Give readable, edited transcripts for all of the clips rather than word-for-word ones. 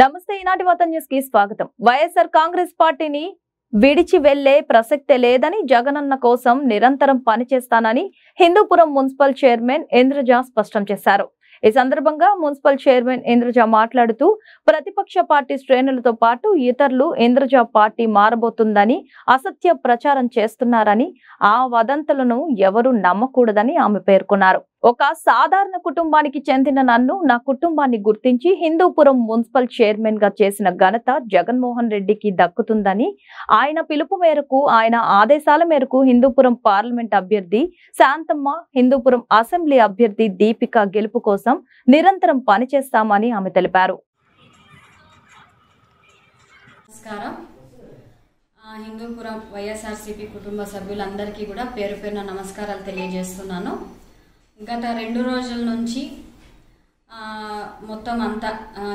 నమస్తే ఈనాటి వార్త న్యూస్ కి స్వాగతం. వైఎస్ఆర్ కాంగ్రెస్ పార్టీని విడిచి వెళ్లే ప్రసక్తే లేదని జగనన్న కోసం నిరంతరం పనిచేస్తానని హిందూపురం మున్సిపల్ చైర్మన్ ఇంద్రజ స్పష్టం చేశారు. ఈ సందర్భంగా మున్సిపల్ చైర్మన్ ఇంద్రజ మాట్లాడుతూ ప్రతిపక్ష పార్టీ శ్రేణులతో పాటు ఇతరులు ఇంద్రజ పార్టీ మారబోతుందని అసత్య ప్రచారం చేస్తున్నారని, ఆ వదంతులను ఎవరూ నమ్మకూడదని ఆమె పేర్కొన్నారు. ఒక సాధారణ కుటుంబానికి చెందిన నన్ను, నా కుటుంబాన్ని గుర్తించి హిందూపురం మున్సిపల్ చైర్మన్ గా చేసిన ఘనత జగన్మోహన్ రెడ్డికి దక్కుతుందని, ఆయన పిలుపు మేరకు, ఆయన ఆదేశాల మేరకు హిందూపురం పార్లమెంట్ అభ్యర్థి శాంతమ్మ, హిందూపురం అసెంబ్లీ అభ్యర్థి దీపిక గెలుపు కోసం నిరంతరం పనిచేస్తామని ఆమె తెలిపారు. హిందూపురం వైఎస్ఆర్సీపీ కుటుంబ సభ్యులందరికీ కూడా పేరు పేరున నమస్కారాలు తెలియజేస్తున్నాను. గత 2 రోజుల నుంచి మొత్తం అంతా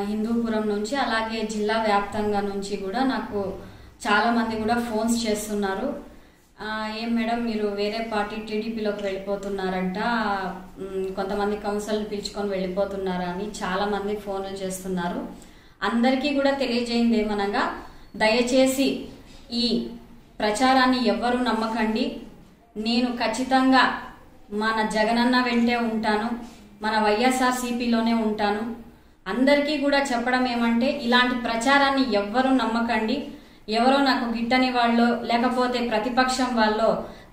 హిందూపురం నుంచి అలాగే జిల్లా వ్యాప్తంగా నుంచి కూడా నాకు చాలామంది కూడా ఫోన్స్ చేస్తున్నారు. ఏం మేడం మీరు వేరే పార్టీ టీడీపీలోకి వెళ్ళిపోతున్నారంట, కొంతమంది కౌన్సిల్ పిలుచుకొని వెళ్ళిపోతున్నారా అని చాలామంది ఫోన్లు చేస్తున్నారు. అందరికీ కూడా తెలియజేయింది ఏమనగా, దయచేసి ఈ ప్రచారాన్ని ఎవ్వరూ నమ్మకండి. నేను ఖచ్చితంగా మన జగనన్న వెంటే ఉంటాను, మన వైఎస్ఆర్సీపీలోనే ఉంటాను. అందరికీ కూడా చెప్పడం ఏమంటే, ఇలాంటి ప్రచారాన్ని ఎవ్వరూ నమ్మకండి. ఎవరో నాకు గిట్టని వాళ్ళు లేకపోతే ప్రతిపక్షం వాళ్ళు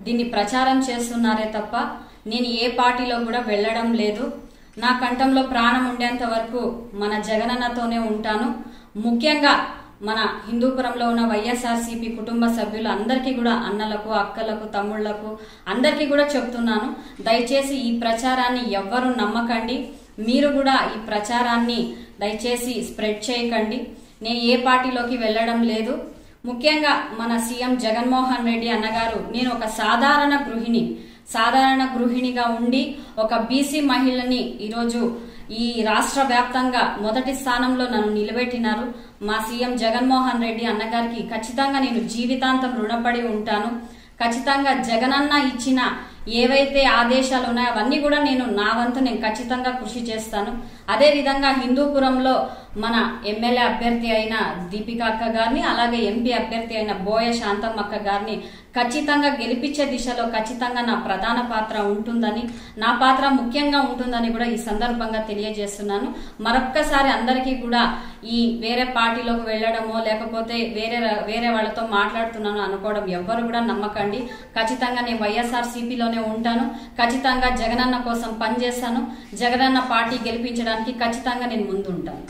దీన్ని ప్రచారం చేస్తున్నారే తప్ప నేను ఏ పార్టీలో కూడా వెళ్ళడం లేదు. నా కంఠంలో ప్రాణం ఉండేంత వరకు మన జగనన్నతోనే ఉంటాను. ముఖ్యంగా మన హిందూపురంలో ఉన్న వైఎస్ఆర్సీపీ కుటుంబ సభ్యులు అందరికీ కూడా, అన్నలకు, అక్కలకు, తమ్ముళ్లకు అందరికీ కూడా చెప్తున్నాను, దయచేసి ఈ ప్రచారాన్ని ఎవ్వరూ నమ్మకండి. మీరు కూడా ఈ ప్రచారాన్ని దయచేసి స్ప్రెడ్ చేయకండి. నేను ఏ పార్టీలోకి వెళ్ళడం లేదు. ముఖ్యంగా మన సీఎం జగన్మోహన్ రెడ్డి అన్నగారు, నేను ఒక సాధారణ గృహిణిగా ఉండి ఒక బీసీ మహిళని ఈరోజు ఈ రాష్ట్ర వ్యాప్తంగా మొదటి స్థానంలో నన్ను నిలబెట్టినారు. మా సీఎం జగన్మోహన్ రెడ్డి అన్నగారికి ఖచ్చితంగా నేను జీవితాంతం రుణపడి ఉంటాను. ఖచ్చితంగా జగనన్న ఇచ్చిన ఏవైతే ఆదేశాలు ఉన్నాయో అవన్నీ కూడా నా వంతు నేను ఖచ్చితంగా కృషి చేస్తాను. అదే విధంగా హిందూపురంలో మన ఎమ్మెల్యే అభ్యర్థి అయిన దీపిక అక్క గారిని, అలాగే ఎంపీ అభ్యర్థి అయిన బోయ శాంతమ్మ అక్క గారిని ఖచ్చితంగా గెలిపించే దిశలో ఖచ్చితంగా నా ప్రధాన పాత్ర ఉంటుందని, నా పాత్ర ముఖ్యంగా ఉంటుందని కూడా ఈ సందర్భంగా తెలియజేస్తున్నాను. మరొక్కసారి అందరికీ కూడా ఈ వేరే పార్టీలోకి వెళ్ళడమో లేకపోతే వేరే వాళ్ళతో మాట్లాడుతున్నాను అనుకోవడం ఎవ్వరు కూడా నమ్మకండి. ఖచ్చితంగా నేను వైఎస్ఆర్సీపీలోనే ఉంటాను. ఖచ్చితంగా జగనన్న కోసం పనిచేస్తాను. జగనన్న పార్టీ గెలిపించడానికి ఖచ్చితంగా నేను ముందు ఉంటాను.